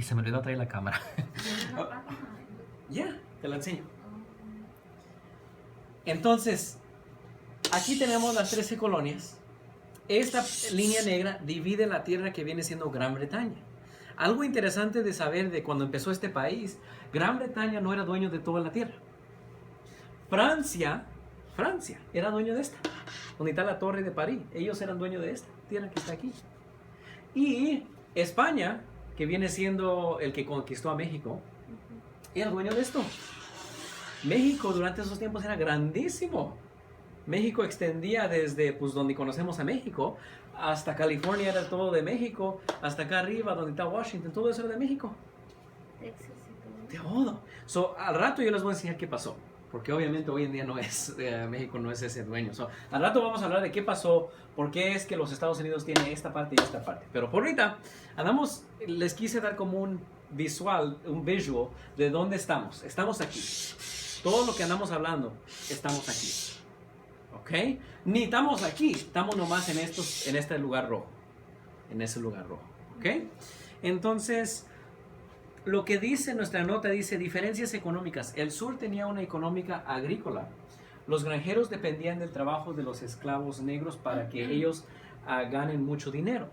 Y se me olvidó traer la cámara. Ya, te la enseño. Entonces, aquí tenemos las 13 colonias. Esta línea negra divide la tierra que viene siendo Gran Bretaña. Algo interesante de saber de cuando empezó este país, Gran Bretaña no era dueño de toda la tierra. Francia era dueño de esta, donde está la Torre de París. Ellos eran dueños de esta tierra que está aquí. Y España, que viene siendo el que conquistó a México, era dueño de esto. México durante esos tiempos era grandísimo. México extendía desde pues, donde conocemos a México hasta California, era todo de México, hasta acá arriba donde está Washington, todo eso era de México. Texas y todo. Todo. So, al rato yo les voy a enseñar qué pasó, porque obviamente hoy en día no es, México no es ese dueño. So, al rato vamos a hablar de qué pasó, por qué es que los Estados Unidos tienen esta parte y esta parte. Pero por ahorita, les quise dar como un visual de dónde estamos. Estamos aquí. Todo lo que andamos hablando, estamos aquí. ¿Ok? Ni estamos aquí, estamos nomás en este lugar rojo. En ese lugar rojo. ¿Ok? Entonces, lo que dice nuestra nota dice diferencias económicas. El sur tenía una económica agrícola. Los granjeros dependían del trabajo de los esclavos negros para que ellos ganen mucho dinero.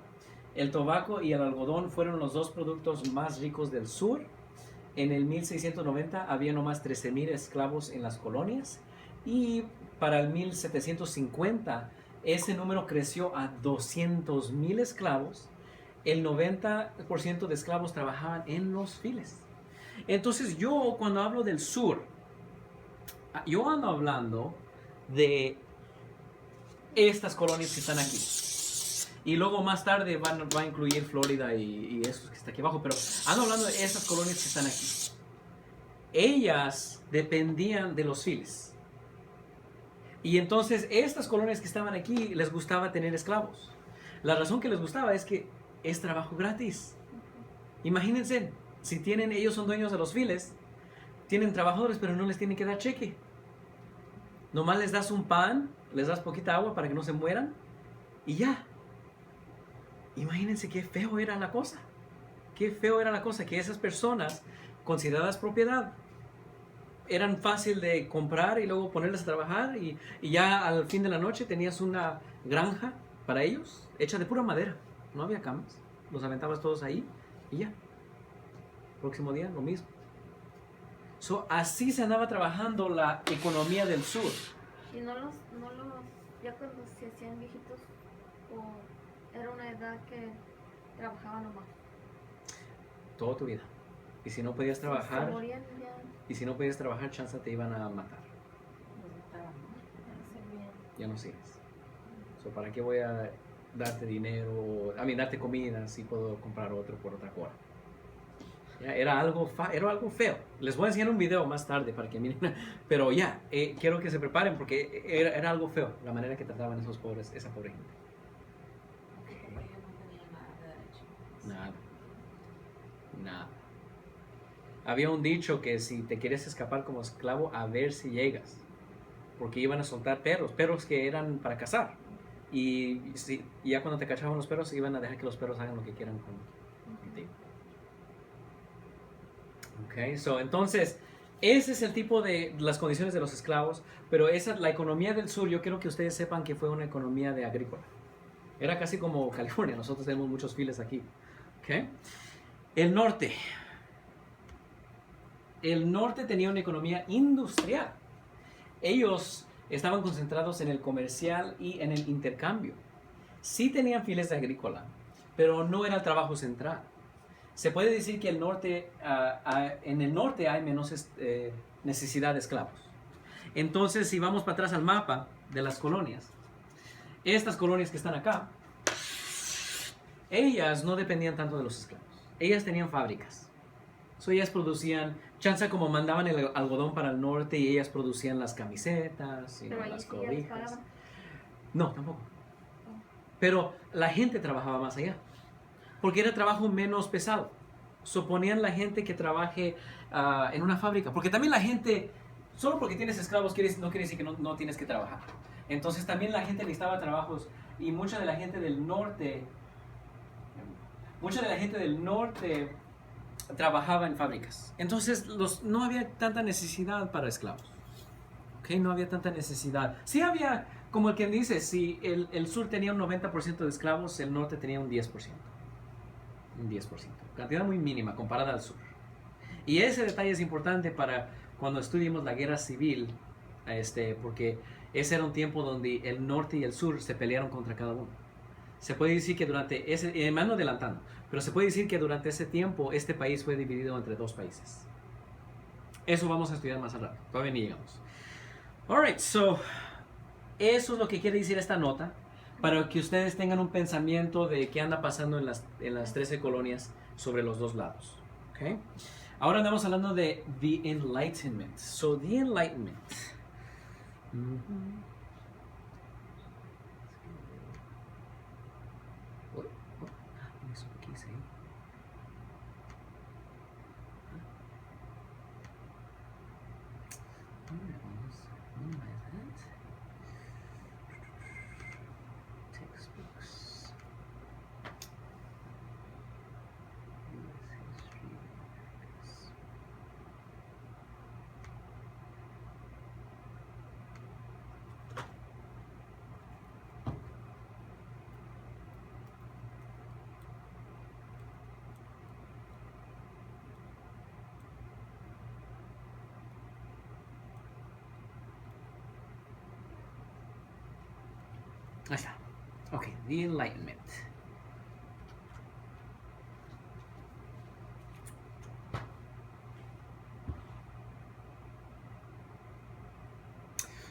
El tabaco y el algodón fueron los dos productos más ricos del sur. En el 1690 había nomás 13,000 esclavos en las colonias y para el 1750 ese número creció a 200,000 esclavos. El 90% de esclavos trabajaban en los files. Entonces yo cuando hablo del sur, yo ando hablando de estas colonias que están aquí. Y luego más tarde va a incluir Florida y esos que está aquí abajo. Pero ando hablando de esas colonias que están aquí. Ellas dependían de los files. Y entonces estas colonias que estaban aquí les gustaba tener esclavos. La razón que les gustaba es que es trabajo gratis. Imagínense, si ellos son dueños de los files, tienen trabajadores pero no les tienen que dar cheque. Nomás les das un pan, les das poquita agua para que no se mueran y ya. Imagínense qué feo era la cosa. Qué feo era la cosa que esas personas consideradas propiedad eran fácil de comprar y luego ponerlas a trabajar y ya al fin de la noche tenías una granja para ellos hecha de pura madera. No había camas. Los aventabas todos ahí y ya. Próximo día lo mismo. Así se andaba trabajando la economía del sur. Y ya cuando se hacían viejitos, o era una edad que trabajaban nomás. Toda tu vida. Y si no podías trabajar, Se morían ya. y si no podías trabajar, chance te iban a matar. Ya no sigues. ¿Para qué voy a darte dinero, darte comida si puedo comprar otro por otra cosa? Ya, era algo feo. Les voy a enseñar un video más tarde para que miren. Pero ya, quiero que se preparen porque era algo feo la manera que trataban esa pobre gente. Nada. Había un dicho que si te quieres escapar como esclavo, a ver si llegas. Porque iban a soltar perros que eran para cazar. Y ya cuando te cachaban los perros, iban a dejar que los perros hagan lo que quieran contigo. Entonces, ese es el tipo de las condiciones de los esclavos, pero la economía del sur, yo quiero que ustedes sepan que fue una economía de agrícola. Era casi como California, nosotros tenemos muchos files aquí. El norte tenía una economía industrial. Ellos estaban concentrados en el comercial y en el intercambio. Sí tenían files de agrícola, pero no era el trabajo central. Se puede decir que en el norte hay menos necesidad de esclavos. Entonces, si vamos para atrás al mapa de las colonias, estas colonias que están acá, ellas no dependían tanto de los esclavos. Ellas tenían fábricas. Ellas producían, chanza como mandaban el algodón para el norte y ellas producían las camisetas y las cobijas. No, tampoco. Pero la gente trabajaba más allá. Porque era trabajo menos pesado. Ponían la gente que trabaje en una fábrica. Porque también la gente, solo porque tienes esclavos no quiere decir que no tienes que trabajar. Entonces también la gente necesitaba trabajos y mucha de la gente del norte trabajaba en fábricas. Entonces no había tanta necesidad para esclavos. ¿Okay? No había tanta necesidad. Sí había, como el que dice, si el sur tenía un 90% de esclavos, el norte tenía un 10%. Un 10%. Cantidad muy mínima comparada al sur. Y ese detalle es importante para cuando estudiemos la guerra civil, porque ese era un tiempo donde el norte y el sur se pelearon contra cada uno. Se puede decir que durante ese, me ando adelantando, pero se puede decir que durante ese tiempo este país fue dividido entre dos países. Eso vamos a estudiar más al rato, todavía ni llegamos. Alright, so, eso es lo que quiere decir esta nota, para que ustedes tengan un pensamiento de qué anda pasando en las 13 colonias sobre los dos lados. ¿Okay? Ahora andamos hablando de The Enlightenment. So, The Enlightenment. Textbooks. Ahí está. Ok, The Enlightenment.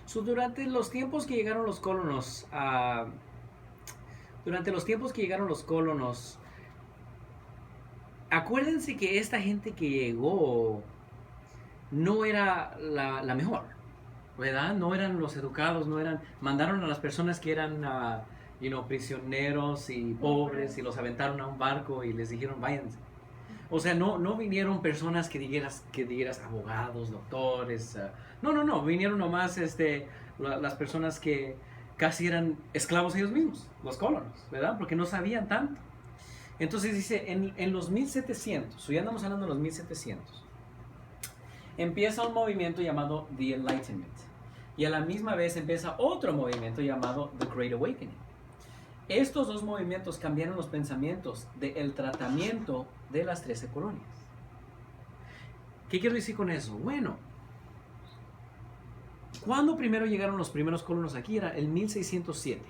So, durante los tiempos que llegaron los colonos, acuérdense que esta gente que llegó no era la mejor, ¿verdad? No eran los educados, mandaron a las personas que eran, prisioneros y pobres y los aventaron a un barco y les dijeron váyanse. O sea, no vinieron personas que dijeras abogados, doctores. No, vinieron nomás las personas que casi eran esclavos ellos mismos, los colonos, ¿verdad? Porque no sabían tanto. Entonces dice, en los 1700, ya andamos hablando de los 1700, empieza un movimiento llamado The Enlightenment. Y a la misma vez empieza otro movimiento llamado The Great Awakening. Estos dos movimientos cambiaron los pensamientos del tratamiento de las 13 colonias. ¿Qué quiero decir con eso? Bueno, cuando primero llegaron los primeros colonos aquí era el 1607.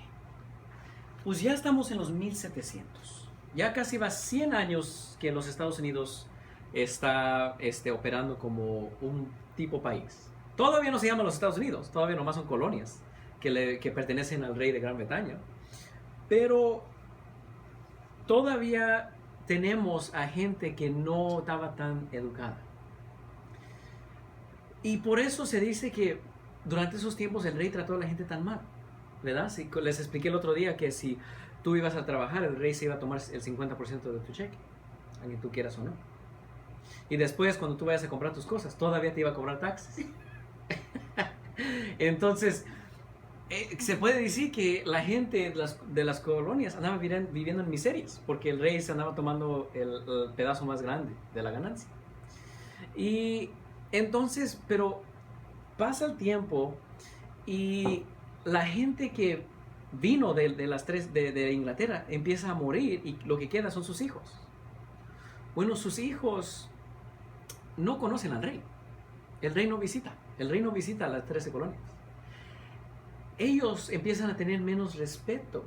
Pues ya estamos en los 1700. Ya casi va 100 años que los Estados Unidos está operando como un tipo país. Todavía no se llama los Estados Unidos, todavía nomás son colonias que pertenecen al rey de Gran Bretaña. Pero todavía tenemos a gente que no estaba tan educada. Y por eso se dice que durante esos tiempos el rey trató a la gente tan mal, ¿verdad? Les expliqué el otro día que si tú ibas a trabajar, el rey se iba a tomar el 50% de tu cheque, aunque tú quieras o no. Y después, cuando tú vayas a comprar tus cosas, todavía te iba a cobrar taxes. Entonces, se puede decir que la gente de las colonias andaba viviendo en miserias, porque el rey se andaba tomando el pedazo más grande de la ganancia. Y entonces, pero pasa el tiempo y la gente que vino de Inglaterra empieza a morir y lo que queda son sus hijos. Bueno, sus hijos no conocen al rey. El rey no visita a las 13 colonias. Ellos empiezan a tener menos respeto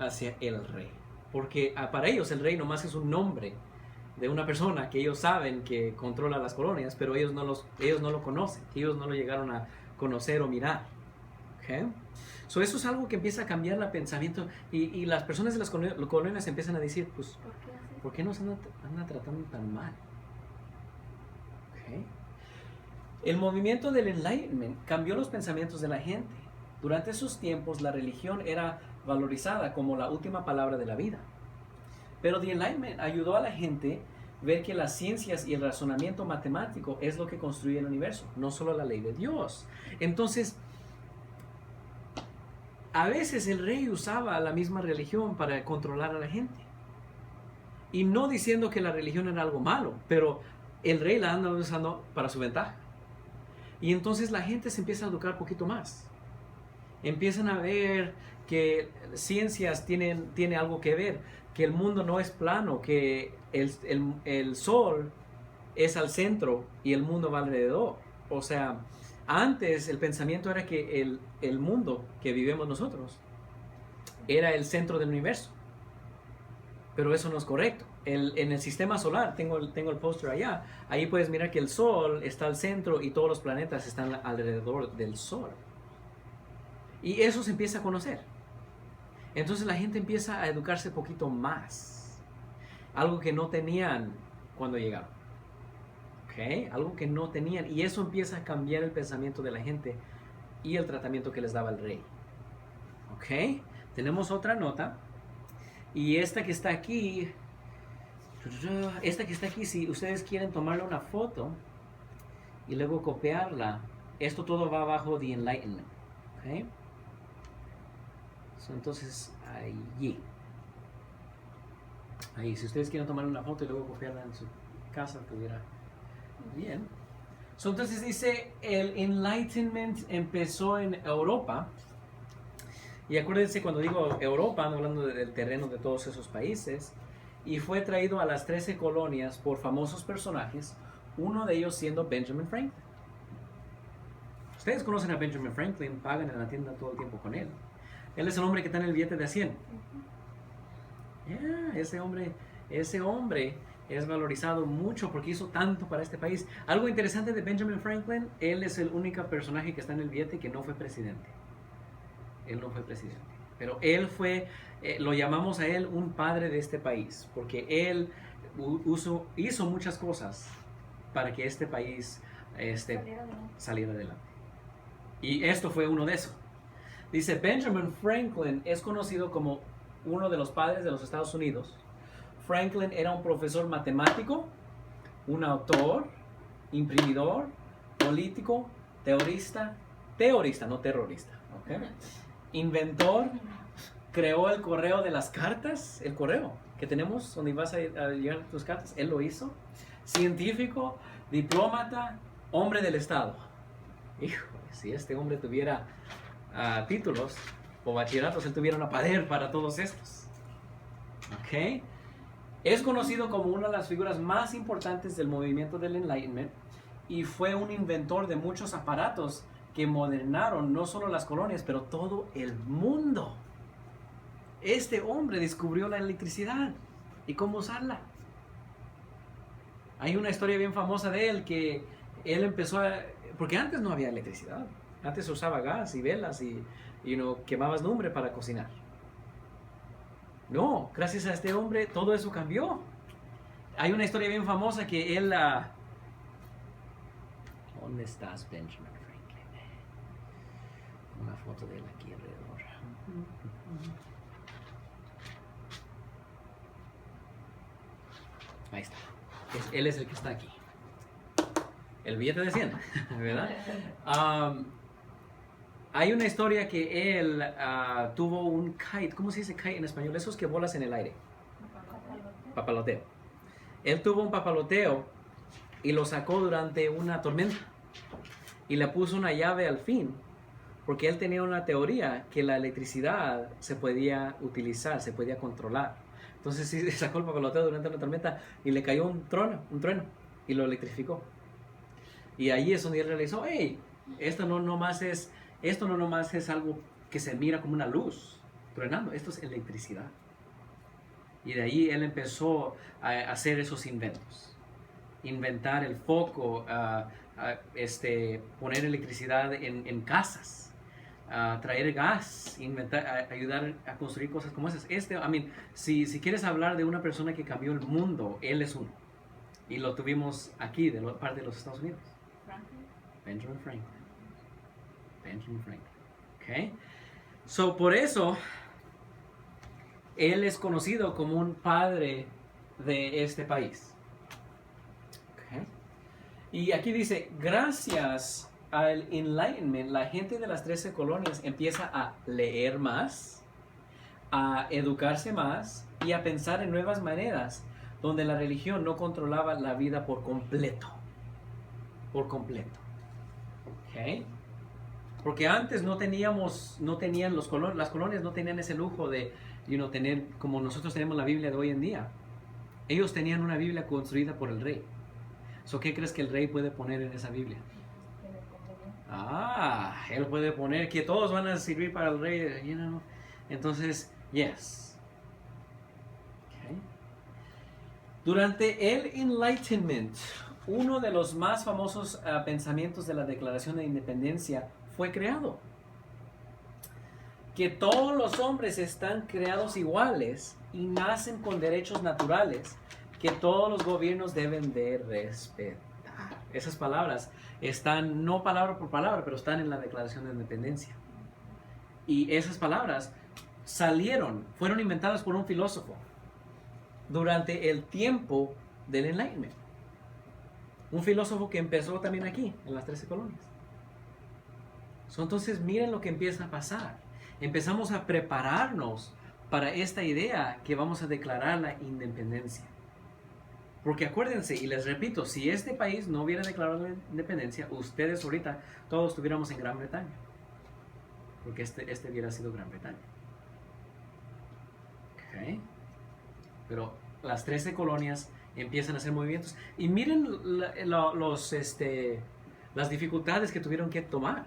hacia el rey, porque para ellos el rey nomás es un nombre de una persona que ellos saben que controla las colonias, pero ellos no lo conocen, ellos no lo llegaron a conocer o mirar. ¿Okay? So, eso es algo que empieza a cambiar el pensamiento y las personas de las colonias empiezan a decir, pues, ¿por qué nos andan tratando tan mal? ¿Okay? El movimiento del Enlightenment cambió los pensamientos de la gente. Durante esos tiempos la religión era valorizada como la última palabra de la vida. Pero The Enlightenment ayudó a la gente a ver que las ciencias y el razonamiento matemático es lo que construye el universo, no solo la ley de Dios. Entonces, a veces el rey usaba la misma religión para controlar a la gente. Y no diciendo que la religión era algo malo, pero el rey la anda usando para su ventaja. Y entonces la gente se empieza a educar un poquito más. Empiezan a ver que ciencias tiene algo que ver, que el mundo no es plano, que el sol es al centro y el mundo va alrededor. O sea, antes el pensamiento era que el mundo que vivimos nosotros era el centro del universo. Pero eso no es correcto. En el sistema solar, tengo el póster allá, ahí puedes mirar que el sol está al centro y todos los planetas están alrededor del sol. Y eso se empieza a conocer. Entonces la gente empieza a educarse un poquito más. Algo que no tenían cuando llegaron. ¿Ok? Algo que no tenían. Y eso empieza a cambiar el pensamiento de la gente y el tratamiento que les daba el rey. ¿Ok? Tenemos otra nota. Y esta que está aquí, si ustedes quieren tomarle una foto y luego copiarla, esto todo va abajo de Enlightenment. ¿Ok? Entonces, allí, si ustedes quieren tomar una foto y luego copiarla en su casa, tuviera bien. Entonces dice, el Enlightenment empezó en Europa. Y acuérdense, cuando digo Europa, ando hablando del terreno de todos esos países. Y fue traído a las 13 colonias por famosos personajes, uno de ellos siendo Benjamin Franklin. Ustedes conocen a Benjamin Franklin, pagan en la tienda todo el tiempo con él. Él es el hombre que está en el billete de 100. Ese hombre es valorizado mucho porque hizo tanto para este país. Algo interesante de Benjamin Franklin, él es el único personaje que está en el billete que no fue presidente. Él no fue presidente. Pero él fue, lo llamamos a él un padre de este país, porque él hizo muchas cosas para que este país saliera adelante. Y esto fue uno de esos. Dice, Benjamin Franklin es conocido como uno de los padres de los Estados Unidos. Franklin era un profesor matemático, un autor, imprimidor, político, teorista, no terrorista, ¿okay? Inventor, creó el correo de las cartas, el correo que tenemos donde vas a llevar tus cartas, él lo hizo. Científico, diplomata, hombre del Estado. Híjole, si este hombre tuviera títulos o bachilleratos, él tuviera una pared para todos estos. ¿Ok? Es conocido como una de las figuras más importantes del movimiento del Enlightenment y fue un inventor de muchos aparatos que modernaron no solo las colonias, pero todo el mundo. Este hombre descubrió la electricidad y cómo usarla. Hay una historia bien famosa de él que él empezó porque antes no había electricidad. Antes se usaba gas y velas y quemabas lumbre para cocinar. No, gracias a este hombre todo eso cambió. Hay una historia bien famosa que él... ¿Dónde estás, Benjamin Franklin? Una foto de él aquí alrededor. Ahí está. Él es el que está aquí. El billete de 100, ¿verdad? Hay una historia que él tuvo un kite. ¿Cómo se dice kite en español? Esos que volas en el aire. Papaloteo. Él tuvo un papaloteo y lo sacó durante una tormenta. Y le puso una llave al fin. Porque él tenía una teoría que la electricidad se podía utilizar, se podía controlar. Entonces sí, sacó el papaloteo durante una tormenta y le cayó un trueno y lo electrificó. Y ahí es donde él realizó, hey, esto no nomás es algo que se mira como una luz truenando, esto es electricidad. Y de ahí él empezó a hacer esos inventos. Inventar el foco, poner electricidad en casas. Traer gas, ayudar a construir cosas como esas. Si quieres hablar de una persona que cambió el mundo, él es uno. Y lo tuvimos aquí, de parte de los Estados Unidos. Benjamin Franklin. Okay. So, por eso, él es conocido como un padre de este país. Okay. Y aquí dice, gracias al Enlightenment, la gente de las 13 colonias empieza a leer más, a educarse más y a pensar en nuevas maneras donde la religión no controlaba la vida por completo. Por completo. ¿Ok? Porque antes no tenían las colonias no tenían ese lujo de tener como nosotros tenemos la Biblia de hoy en día. Ellos tenían una Biblia construida por el rey. ¿Qué crees que el rey puede poner en esa Biblia? Él puede poner que todos van a servir para el rey. Entonces, yes. Okay. Durante el Enlightenment, uno de los más famosos pensamientos de la Declaración de Independencia fue creado. Que todos los hombres están creados iguales y nacen con derechos naturales que todos los gobiernos deben de respetar. Esas palabras están, no palabra por palabra, pero están en la Declaración de Independencia. Y esas palabras fueron inventadas por un filósofo durante el tiempo del Enlightenment. Un filósofo que empezó también aquí, en las 13 colonias. Entonces miren lo que empieza a pasar. Empezamos a prepararnos para esta idea que vamos a declarar la independencia. Porque acuérdense, y les repito, si este país no hubiera declarado la independencia, ustedes ahorita todos estuviéramos en Gran Bretaña. Porque este hubiera sido Gran Bretaña. Okay. Pero las 13 colonias empiezan a hacer movimientos. Y miren las dificultades que tuvieron que tomar.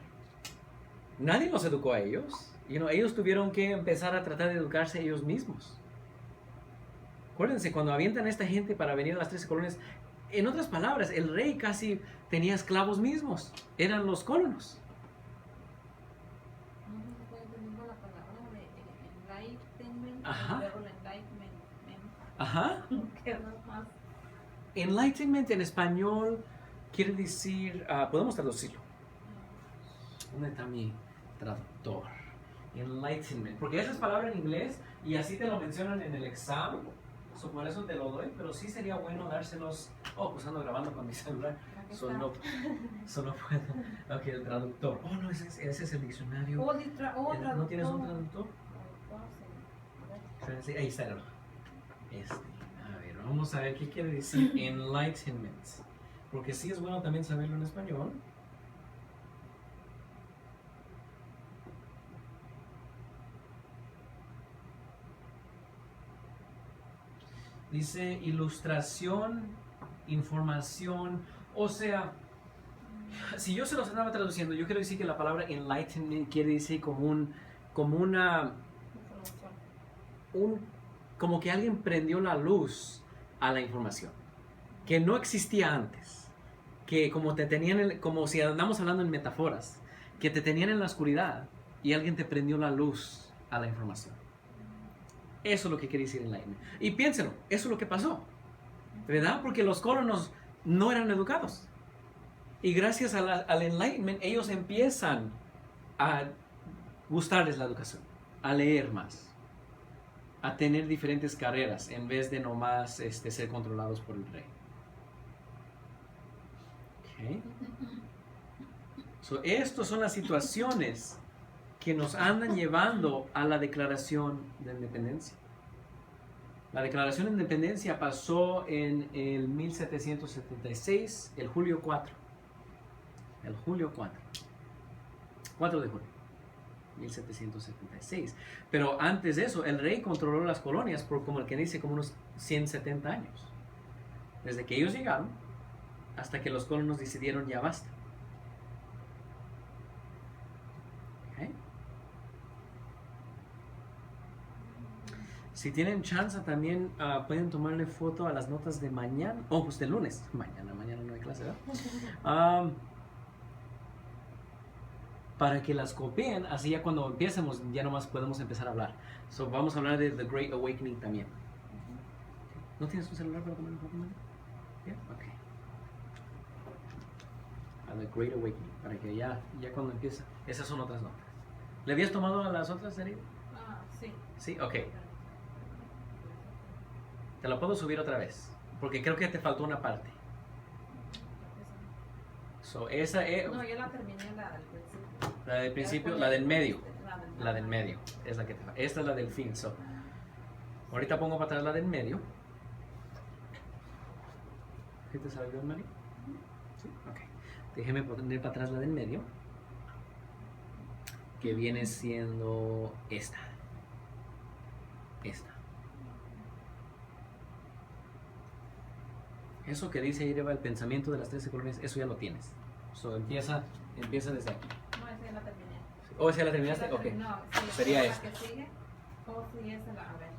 Nadie los educó a ellos. Ellos tuvieron que empezar a tratar de educarse ellos mismos. Acuérdense, cuando avientan a esta gente para venir a las 13 colonias, en otras palabras, el rey casi tenía esclavos mismos. Eran los colonos. Ajá. Ajá. Enlightenment en español quiere decir, podemos traducirlo. ¿Dónde está mi traductor? Enlightenment. Porque esa es palabra en inglés y así te lo mencionan en el examen. Por eso te lo doy, pero sí sería bueno dárselos. Pues ando grabando con mi celular. No puedo. Ok, el traductor. No, ese es el diccionario. ¿No tienes un traductor? Sí, ahí está. A ver, vamos a ver qué quiere decir enlightenment. Porque sí es bueno también saberlo en español. Dice ilustración, información, o sea, si yo se los andaba traduciendo, yo quiero decir que la palabra enlightenment quiere decir como que alguien prendió la luz a la información, que no existía antes, que como te tenían, como si andamos hablando en metáforas, que te tenían en la oscuridad y alguien te prendió la luz a la información. Eso es lo que quiere decir Enlightenment. Y piénsenlo, eso es lo que pasó, ¿verdad? Porque los colonos no eran educados. Y gracias al Enlightenment, ellos empiezan a gustarles la educación, a leer más, a tener diferentes carreras, en vez de nomás ser controlados por el rey. Okay. Estas son las situaciones que nos andan llevando a la Declaración de Independencia. La Declaración de Independencia pasó en el 1776, el julio 4. El julio 4. 4 de julio. 1776. Pero antes de eso, el rey controló las colonias por, como el que dice, como unos 170 años. Desde que ellos llegaron hasta que los colonos decidieron ya basta. Si tienen chance también pueden tomarle foto a las notas de mañana, pues del lunes. Mañana no hay clase, ¿verdad? Para que las copien, así ya cuando empiecemos ya nomás podemos empezar a hablar. Vamos a hablar de The Great Awakening también. ¿No tienes un celular para tomar foto? ¿Ya? Ok. A The Great Awakening, para que ya cuando empiece, esas son otras notas. ¿Le habías tomado a las otras, Darío? Sí. Sí, ok. Te la puedo subir otra vez, porque creo que te faltó una parte. Esa es... No, yo la terminé la del principio. La del principio, la del medio. La del medio, es la que te falta. Esta es la del fin. Ahorita pongo para atrás la del medio. ¿Qué te salió bien, Mari? Sí, ok. Déjeme poner para atrás la del medio, que viene siendo esta. Esta. Eso que dice ahí lleva el pensamiento de las 13 colonias, eso ya lo tienes. So, empieza desde aquí. No, esa ya la terminé. ¿O esa ya la terminaste? Esa Ok. no, sí, Sería la esta. que sigue. Oh, sí, esa la, a ver.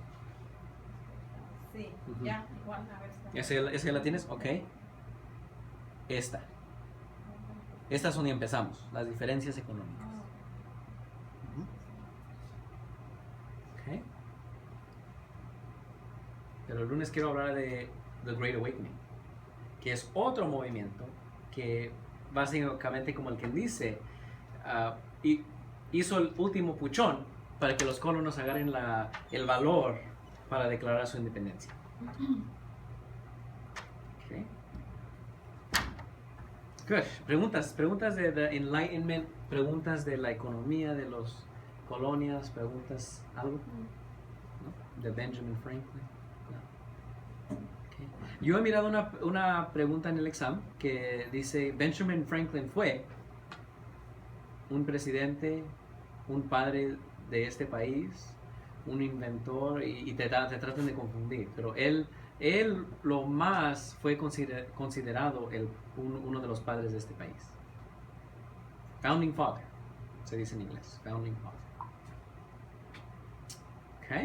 Sí, Ujú. ya, igual, a ver. ¿Esa ya la tienes? Ok. Esta. Estas son y empezamos, las diferencias económicas. Ujú. Ok. Pero el lunes quiero hablar de The Great Awakening, que es otro movimiento que básicamente, como el que dice, y hizo el último puchón para que los colonos agarren el valor para declarar su independencia. Okay. Good. Preguntas de The Enlightenment, preguntas de la economía de las colonias, preguntas, algo, ¿no? De Benjamin Franklin. No. Okay. Yo he mirado una pregunta en el examen que dice, Benjamin Franklin fue un presidente, un padre de este país, un inventor, y te tratan de confundir, pero él lo más fue considerado uno de los padres de este país. Founding Father, se dice en inglés, Founding Father.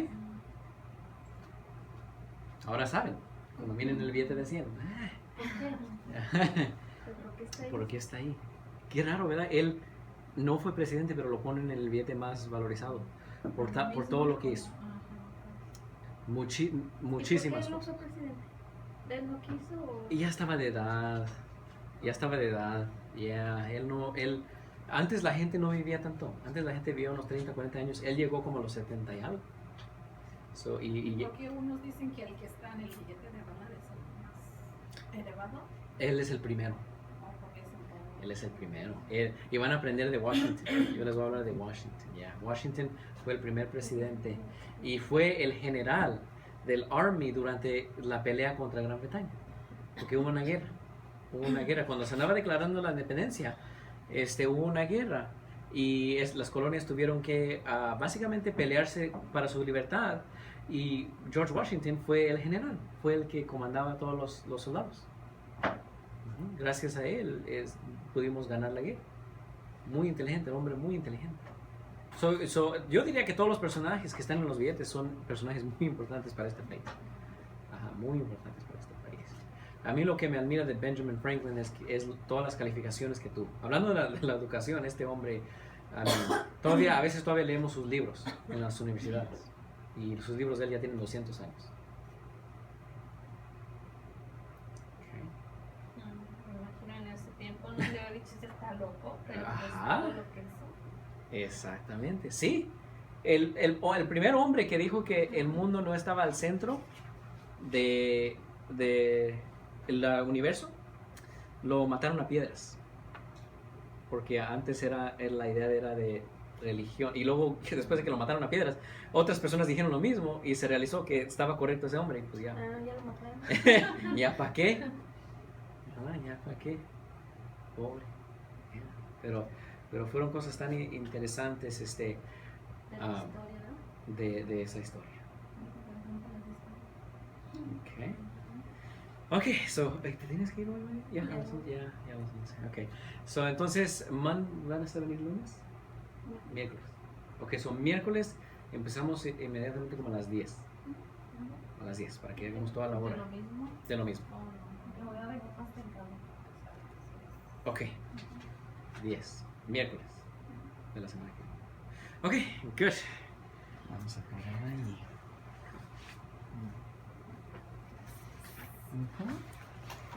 Ok. Ahora saben, cuando miren el billete de 100. ¿Por qué está ahí? Qué raro, ¿verdad? Él no fue presidente, pero lo ponen en el billete más valorizado por todo lo que hizo. Muchísimas ¿Y por qué él no cosas. fue presidente? ¿Él no quiso o...? Y ya estaba de edad. Antes la gente no vivía tanto. Antes la gente vivía unos 30, 40 años. Él llegó como a los 70 y algo. Porque unos dicen que el que está en el billete de dólares es el más elevado. Él es el primero. Él es el primero. Y van a aprender de Washington. Yo les voy a hablar de Washington. Washington fue el primer presidente y fue el general del Army durante la pelea contra Gran Bretaña. Porque hubo una guerra. Cuando se andaba declarando la independencia, hubo una guerra. Y las colonias tuvieron que básicamente pelearse para su libertad. Y George Washington fue el general. Fue el que comandaba a todos los soldados. Gracias a él pudimos ganar la guerra. Muy inteligente, un hombre muy inteligente. Yo diría que todos los personajes que están en los billetes son personajes muy importantes para este país. Muy importantes para este país. A mí lo que me admira de Benjamin Franklin es todas las calificaciones que tuvo. Hablando de la educación, este hombre, a veces todavía leemos sus libros en las universidades. Y sus libros de él ya tienen 200 años. En ese tiempo no le había dicho que está loco, pero pues todo lo que hizo. Exactamente, sí. El primer hombre que dijo que el mundo no estaba al centro del universo, lo mataron a piedras. Porque antes la idea era de religión. Y luego, después de que lo mataron a piedras, otras personas dijeron lo mismo y se realizó que estaba correcto ese hombre. Y pues ya. Ya lo mataron. ¿Ya para qué? ¿Ya para qué? Pobre. Pero fueron cosas tan interesantes De la historia, ¿no? de esa historia. Ok, ¿te tienes que ir hoy? Ya vamos a ok. Entonces, ¿van a estar venir lunes? Miércoles. Ok, miércoles empezamos inmediatamente como a las 10. A las 10, para que hagamos toda la hora. ¿De lo mismo? De lo mismo. Yo voy a venir más temprano. Ok. 10. Miércoles de la semana que viene. Ok, good. Vamos a poner ahí.